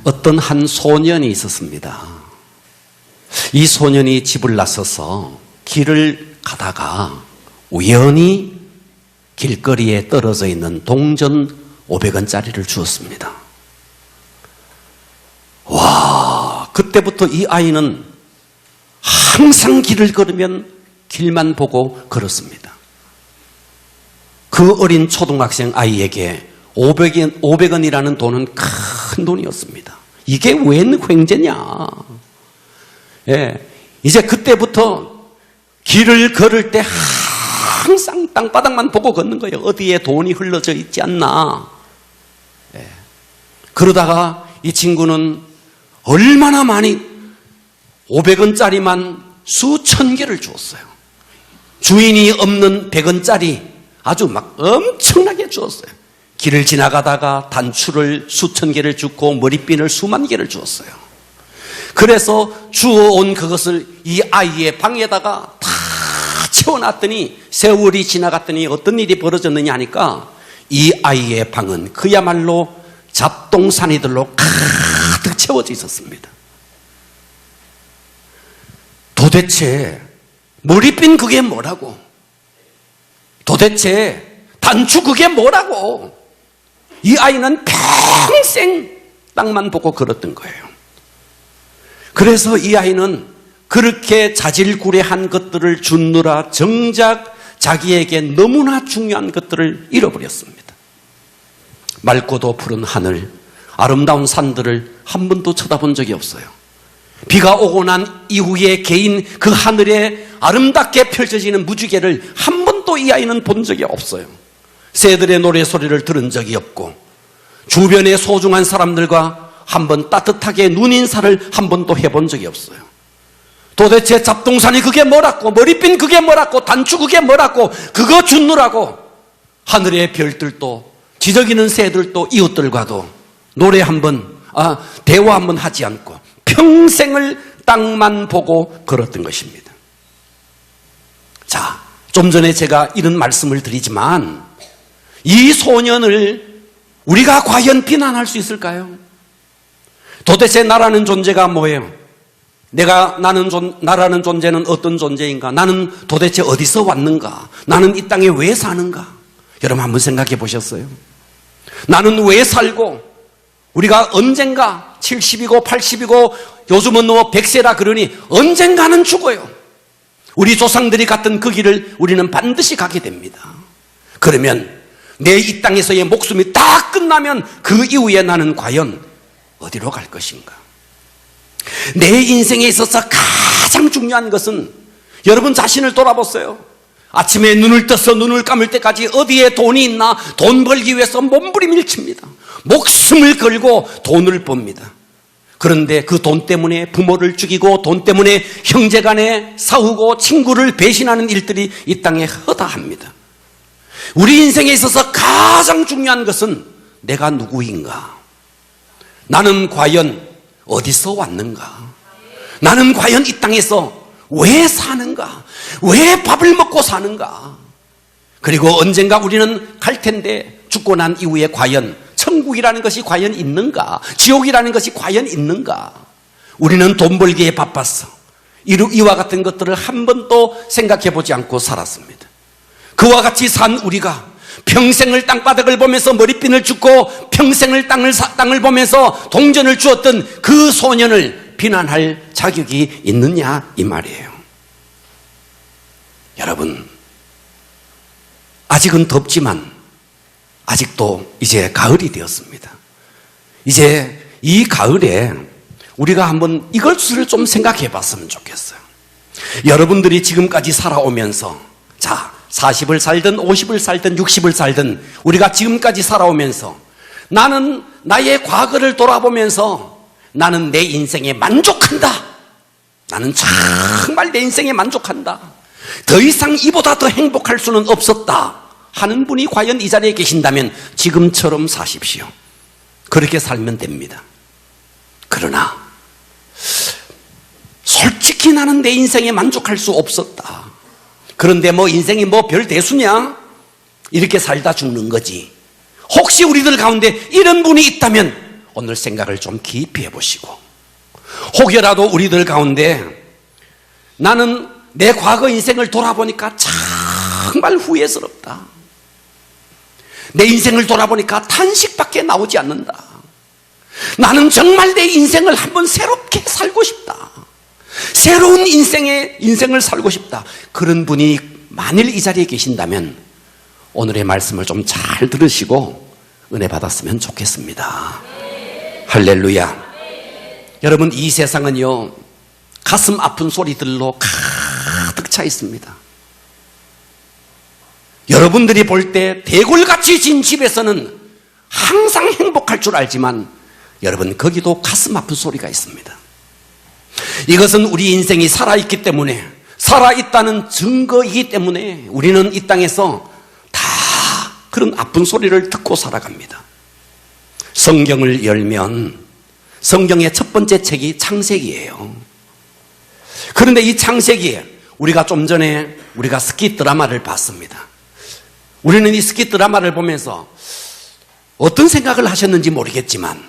어떤 한 소년이 있었습니다. 이 소년이 집을 나서서 길을 가다가 우연히 길거리에 떨어져 있는 동전 500원짜리를 주었습니다. 와, 그때부터 이 아이는 항상 길을 걸으면 길만 보고 걸었습니다. 그 어린 초등학생 아이에게 500원이라는 돈은 큰 돈이었습니다. 이게 웬 횡재냐. 예, 이제 그때부터 길을 걸을 때 항상 땅바닥만 보고 걷는 거예요. 어디에 돈이 흘러져 있지 않나. 예. 그러다가 이 친구는 얼마나 많이 500원짜리만 수천 개를 주었어요. 주인이 없는 100원짜리 아주 막 엄청나게 주었어요. 길을 지나가다가 단추를 수천 개를 주고 머리핀을 수만 개를 주었어요. 그래서 주워온 그것을 이 아이의 방에다가 다 채워놨더니 세월이 지나갔더니 어떤 일이 벌어졌느냐 하니까 이 아이의 방은 그야말로 잡동사니들로 가득 채워져 있었습니다. 도대체 머리핀 그게 뭐라고? 도대체 단추 그게 뭐라고? 이 아이는 평생 땅만 보고 걸었던 거예요. 그래서 이 아이는 그렇게 자질구레한 것들을 주느라 정작 자기에게 너무나 중요한 것들을 잃어버렸습니다. 맑고도 푸른 하늘, 아름다운 산들을 한 번도 쳐다본 적이 없어요. 비가 오고 난 이후에 개인 그 하늘에 아름답게 펼쳐지는 무지개를 한 번도 이 아이는 본 적이 없어요. 새들의 노래소리를 들은 적이 없고 주변의 소중한 사람들과 한번 따뜻하게 눈인사를 한 번도 해본 적이 없어요. 도대체 잡동사니 그게 뭐라고, 머리핀 그게 뭐라고, 단추 그게 뭐라고, 그거 주느라고 하늘의 별들도 지저귀는 새들도 이웃들과도 노래 한번 대화 한번 하지 않고 평생을 땅만 보고 걸었던 것입니다. 자, 좀 전에 제가 이런 말씀을 드리지만 이 소년을 우리가 과연 비난할 수 있을까요? 도대체 나라는 존재가 뭐예요? 나라는 존재는 어떤 존재인가? 나는 도대체 어디서 왔는가? 나는 이 땅에 왜 사는가? 여러분 한번 생각해 보셨어요? 나는 왜 살고 우리가 언젠가 70이고 80이고 요즘은 100세라 그러니 언젠가는 죽어요. 우리 조상들이 갔던 그 길을 우리는 반드시 가게 됩니다. 그러면 내 이 땅에서의 목숨이 다 끝나면 그 이후에 나는 과연 어디로 갈 것인가? 내 인생에 있어서 가장 중요한 것은 여러분 자신을 돌아보세요. 아침에 눈을 떠서 눈을 감을 때까지 어디에 돈이 있나 돈 벌기 위해서 몸부림을 칩니다. 목숨을 걸고 돈을 법니다. 그런데 그 돈 때문에 부모를 죽이고 돈 때문에 형제간에 싸우고 친구를 배신하는 일들이 이 땅에 허다합니다. 우리 인생에 있어서 가장 중요한 것은 내가 누구인가? 나는 과연 어디서 왔는가? 나는 과연 이 땅에서 왜 사는가? 왜 밥을 먹고 사는가? 그리고 언젠가 우리는 갈 텐데 죽고 난 이후에 과연 천국이라는 것이 과연 있는가? 지옥이라는 것이 과연 있는가? 우리는 돈 벌기에 바빴어. 이와 같은 것들을 한 번도 생각해 보지 않고 살았습니다. 그와 같이 산 우리가 평생을 땅바닥을 보면서 머리핀을 줍고 평생을 땅을 보면서 동전을 주었던 그 소년을 비난할 자격이 있느냐 이 말이에요. 여러분, 아직은 덥지만 아직도 이제 가을이 되었습니다. 이제 이 가을에 우리가 한번 이것을 좀 생각해 봤으면 좋겠어요. 여러분들이 지금까지 살아오면서 40을 살든 50을 살든 60을 살든 우리가 지금까지 살아오면서 나는 나의 과거를 돌아보면서 나는 내 인생에 만족한다. 나는 정말 내 인생에 만족한다. 더 이상 이보다 더 행복할 수는 없었다 하는 분이 과연 이 자리에 계신다면 지금처럼 사십시오. 그렇게 살면 됩니다. 그러나 솔직히 나는 내 인생에 만족할 수 없었다. 그런데 인생이 별 대수냐? 이렇게 살다 죽는 거지. 혹시 우리들 가운데 이런 분이 있다면 오늘 생각을 좀 깊이 해보시고, 혹여라도 우리들 가운데 나는 내 과거 인생을 돌아보니까 정말 후회스럽다, 내 인생을 돌아보니까 탄식밖에 나오지 않는다, 나는 정말 내 인생을 한번 새롭게 살고 싶다, 새로운 인생을 살고 싶다, 그런 분이 만일 이 자리에 계신다면 오늘의 말씀을 좀 잘 들으시고 은혜 받았으면 좋겠습니다. 할렐루야. 여러분, 이 세상은요, 가슴 아픈 소리들로 가득 차 있습니다. 여러분들이 볼 때 대골같이 진 집에서는 항상 행복할 줄 알지만 여러분, 거기도 가슴 아픈 소리가 있습니다. 이것은 우리 인생이 살아있기 때문에, 살아있다는 증거이기 때문에 우리는 이 땅에서 다 그런 아픈 소리를 듣고 살아갑니다. 성경을 열면 성경의 첫 번째 책이 창세기예요. 그런데 이 창세기에 우리가 좀 전에 우리가 스키 드라마를 봤습니다. 우리는 이 스키 드라마를 보면서 어떤 생각을 하셨는지 모르겠지만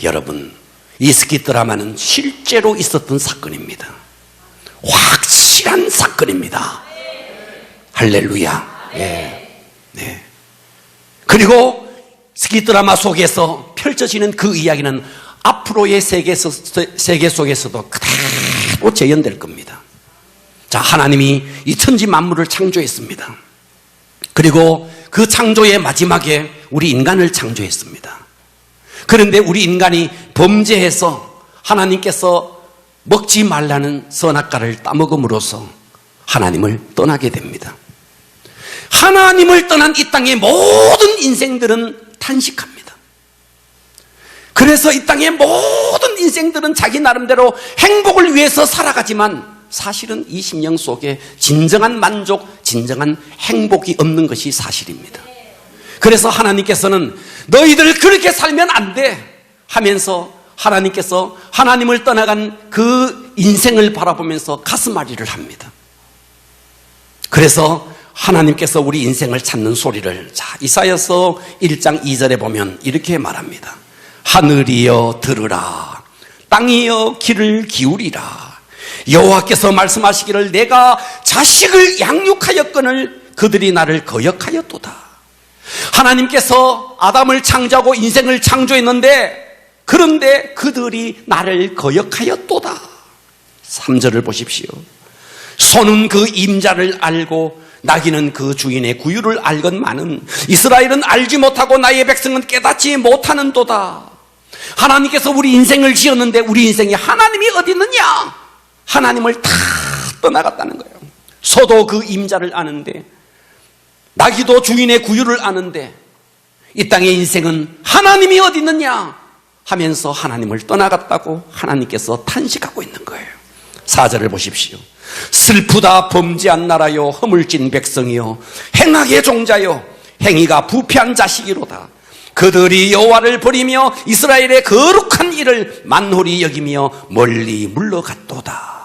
여러분, 이 스키 드라마는 실제로 있었던 사건입니다. 확실한 사건입니다. 할렐루야. 예. 네. 그리고 스키 드라마 속에서 펼쳐지는 그 이야기는 앞으로의 세계 속에서도 그대로 재현될 겁니다. 자, 하나님이 이 천지 만물을 창조했습니다. 그리고 그 창조의 마지막에 우리 인간을 창조했습니다. 그런데 우리 인간이 범죄해서 하나님께서 먹지 말라는 선악과를 따먹음으로써 하나님을 떠나게 됩니다. 하나님을 떠난 이 땅의 모든 인생들은 탄식합니다. 그래서 이 땅의 모든 인생들은 자기 나름대로 행복을 위해서 살아가지만 사실은 이 심령 속에 진정한 만족, 진정한 행복이 없는 것이 사실입니다. 그래서 하나님께서는 너희들 그렇게 살면 안 돼 하면서 하나님께서 하나님을 떠나간 그 인생을 바라보면서 가슴앓이를 합니다. 그래서 하나님께서 우리 인생을 찾는 소리를, 자, 이사야서 1장 2절에 보면 이렇게 말합니다. 하늘이여 들으라, 땅이여 귀를 기울이라. 여호와께서 말씀하시기를 내가 자식을 양육하였거늘 그들이 나를 거역하였도다. 하나님께서 아담을 창조하고 인생을 창조했는데 그런데 그들이 나를 거역하였도다. 3절을 보십시오. 소는 그 임자를 알고 나귀는 그 주인의 구유를 알건만은 이스라엘은 알지 못하고 나의 백성은 깨닫지 못하는도다. 하나님께서 우리 인생을 지었는데 우리 인생에 하나님이 어디 있느냐? 하나님을 다 떠나갔다는 거예요. 소도 그 임자를 아는데, 나귀도 주인의 구유를 아는데, 이 땅의 인생은 하나님이 어디 있느냐 하면서 하나님을 떠나갔다고 하나님께서 탄식하고 있는 거예요. 4절을 보십시오. 슬프다 범죄한 나라요, 허물진 백성이요, 행악의 종자요, 행위가 부패한 자식이로다. 그들이 여호와를 버리며 이스라엘의 거룩한 일을 만홀히 여기며 멀리 물러갔도다.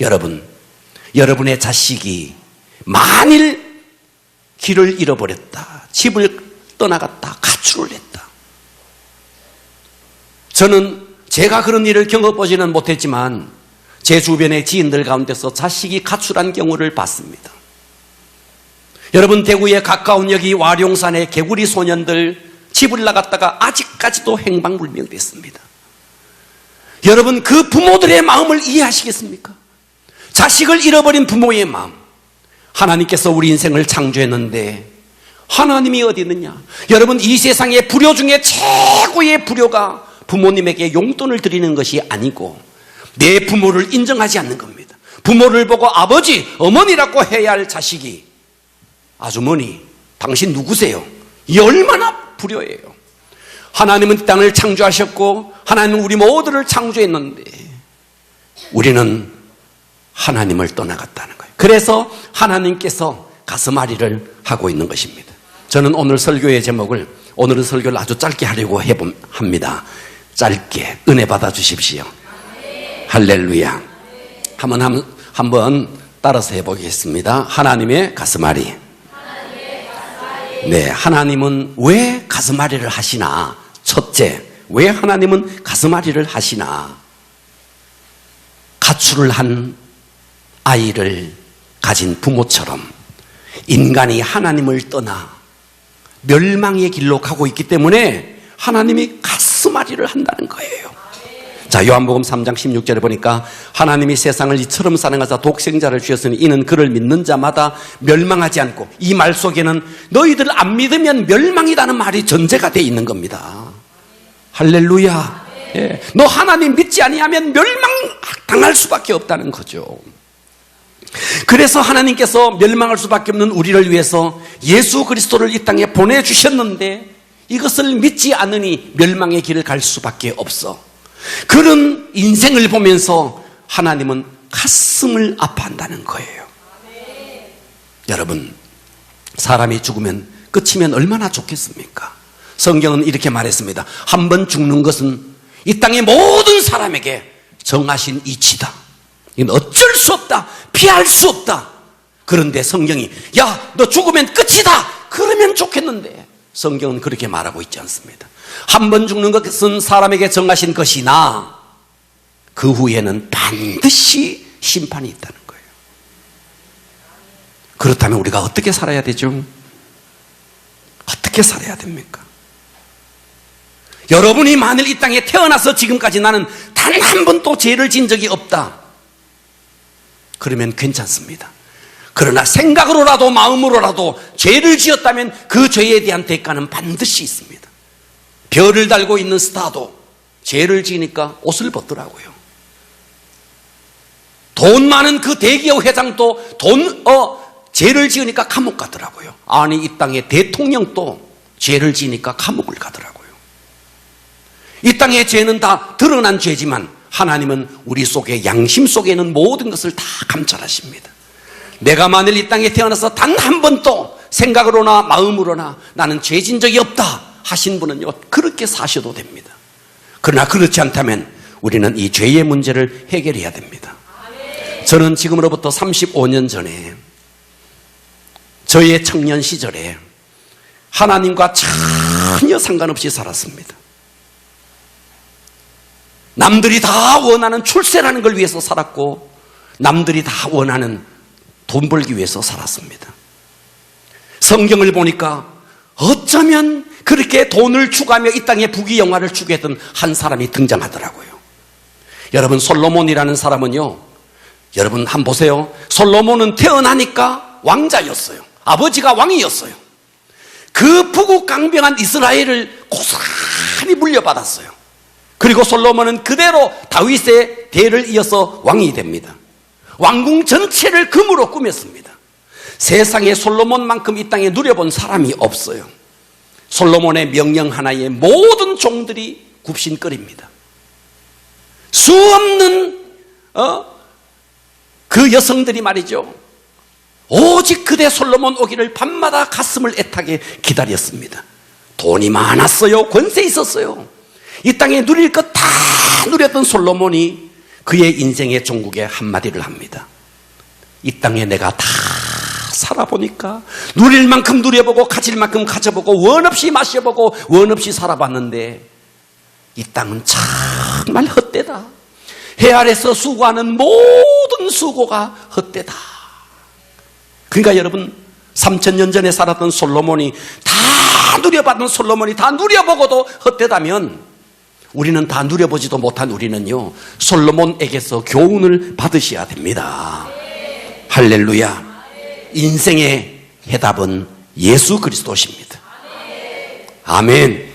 여러분, 여러분의 자식이 만일 길을 잃어버렸다, 집을 떠나갔다, 가출을 했다. 저는 제가 그런 일을 겪어보지는 못했지만 제 주변의 지인들 가운데서 자식이 가출한 경우를 봤습니다. 여러분, 대구에 가까운 여기 와룡산의 개구리 소년들 집을 나갔다가 아직까지도 행방불명됐습니다. 여러분, 그 부모들의 마음을 이해하시겠습니까? 자식을 잃어버린 부모의 마음. 하나님께서 우리 인생을 창조했는데 하나님이 어디 있느냐? 여러분, 이 세상의 불효 중에 최고의 불효가 부모님에게 용돈을 드리는 것이 아니고 내 부모를 인정하지 않는 겁니다. 부모를 보고 아버지, 어머니라고 해야 할 자식이 아주머니, 당신 누구세요? 이 얼마나 불효예요. 하나님은 이 땅을 창조하셨고 하나님은 우리 모두를 창조했는데 우리는 하나님을 떠나갔다는 거예요. 그래서 하나님께서 가슴앓이를 하고 있는 것입니다. 저는 오늘 설교의 제목을, 오늘은 설교를 아주 짧게 하려고 합니다. 짧게 은혜 받아 주십시오. 할렐루야. 한번 따라서 해보겠습니다. 하나님의 가슴앓이. 네, 하나님은 왜 가슴앓이를 하시나? 첫째, 왜 하나님은 가슴앓이를 하시나? 가출을 한 아이를 가진 부모처럼 인간이 하나님을 떠나 멸망의 길로 가고 있기 때문에 하나님이 가슴앓이를 한다는 거예요. 자, 요한복음 3장 16절에 보니까 하나님이 세상을 이처럼 사랑하사 독생자를 주셨으니 이는 그를 믿는 자마다 멸망하지 않고, 이 말 속에는 너희들 안 믿으면 멸망이라는 말이 전제가 되어 있는 겁니다. 할렐루야. 예. 너 하나님 믿지 아니하면 멸망당할 수밖에 없다는 거죠. 그래서 하나님께서 멸망할 수밖에 없는 우리를 위해서 예수 그리스도를 이 땅에 보내주셨는데 이것을 믿지 않으니 멸망의 길을 갈 수밖에 없어. 그런 인생을 보면서 하나님은 가슴을 아파한다는 거예요. 여러분, 사람이 죽으면 끝이면 얼마나 좋겠습니까? 성경은 이렇게 말했습니다. 한 번 죽는 것은 이 땅의 모든 사람에게 정하신 이치다. 이건 어쩔 수 없다. 피할 수 없다. 그런데 성경이 야, 너 죽으면 끝이다. 그러면 좋겠는데 성경은 그렇게 말하고 있지 않습니다. 한 번 죽는 것은 사람에게 정하신 것이나 그 후에는 반드시 심판이 있다는 거예요. 그렇다면 우리가 어떻게 살아야 되죠? 어떻게 살아야 됩니까? 여러분이 만일 이 땅에 태어나서 지금까지 나는 단 한 번도 죄를 지은 적이 없다, 그러면 괜찮습니다. 그러나 생각으로라도 마음으로라도 죄를 지었다면 그 죄에 대한 대가는 반드시 있습니다. 별을 달고 있는 스타도 죄를 지으니까 옷을 벗더라고요. 돈 많은 그 대기업 회장도 죄를 지으니까 감옥 가더라고요. 아니, 이 땅의 대통령도 죄를 지으니까 감옥을 가더라고요. 이 땅의 죄는 다 드러난 죄지만 하나님은 우리 속에, 양심 속에 있는 모든 것을 다 감찰하십니다. 내가 만일 이 땅에 태어나서 단 한 번도 생각으로나 마음으로나 나는 죄진 적이 없다 하신 분은요, 그렇게 사셔도 됩니다. 그러나 그렇지 않다면 우리는 이 죄의 문제를 해결해야 됩니다. 저는 지금으로부터 35년 전에 저의 청년 시절에 하나님과 전혀 상관없이 살았습니다. 남들이 다 원하는 출세라는 걸 위해서 살았고, 남들이 다 원하는 돈 벌기 위해서 살았습니다. 성경을 보니까 어쩌면 그렇게 돈을 추구하며 이 땅에 부귀영화를 추구했던 한 사람이 등장하더라고요. 여러분, 솔로몬이라는 사람은요, 여러분 한번 보세요. 솔로몬은 태어나니까 왕자였어요. 아버지가 왕이었어요. 그 부국강병한 이스라엘을 고스란히 물려받았어요. 그리고 솔로몬은 그대로 다윗의 대를 이어서 왕이 됩니다. 왕궁 전체를 금으로 꾸몄습니다. 세상에 솔로몬만큼 이 땅에 누려본 사람이 없어요. 솔로몬의 명령 하나에 모든 종들이 굽신거립니다. 수없는 그 여성들이 말이죠, 오직 그대 솔로몬 오기를 밤마다 가슴을 애타게 기다렸습니다. 돈이 많았어요. 권세 있었어요. 이 땅에 누릴 것 다 누렸던 솔로몬이 그의 인생의 종국에 한마디를 합니다. 이 땅에 내가 다 살아보니까 누릴 만큼 누려보고 가질 만큼 가져보고 원 없이 마셔보고 원 없이 살아봤는데 이 땅은 정말 헛되다. 해 아래서 수고하는 모든 수고가 헛되다. 그러니까 여러분, 3000년 전에 살았던 솔로몬이, 다 누려봤던 솔로몬이 다 누려보고도 헛되다면 우리는 다 누려보지도 못한 우리는요, 솔로몬에게서 교훈을 받으셔야 됩니다. 할렐루야. 인생의 해답은 예수 그리스도십니다. 아멘.